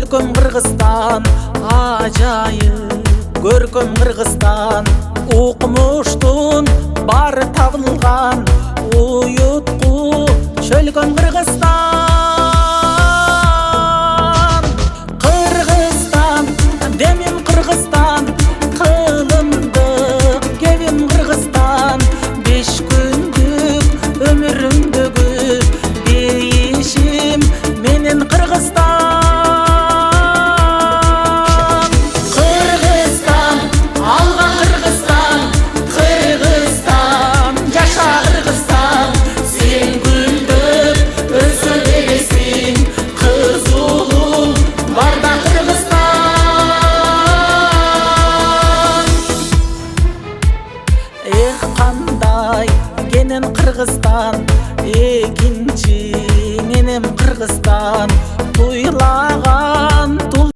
көркөм Кыргызстан, ажайып көркөм Кыргызстан. Укмуштун бары табылган, уютку чөлгөн Кыргызстан. Кыргызстан, демим Кыргызстан, кылымдык кебим Кыргызстан. 5 күндүк өмүрүмдөгү дейишим менен Кыргызстан. Кыргызстан, алга Кыргызстан, Кыргызстан, жаша Кыргызстан. Сен гүлдөп өсө бересиң, кыз улуң барда Кыргызстан. Эх, кандай кенен Кыргызстан, экинчи менен Кыргызстан.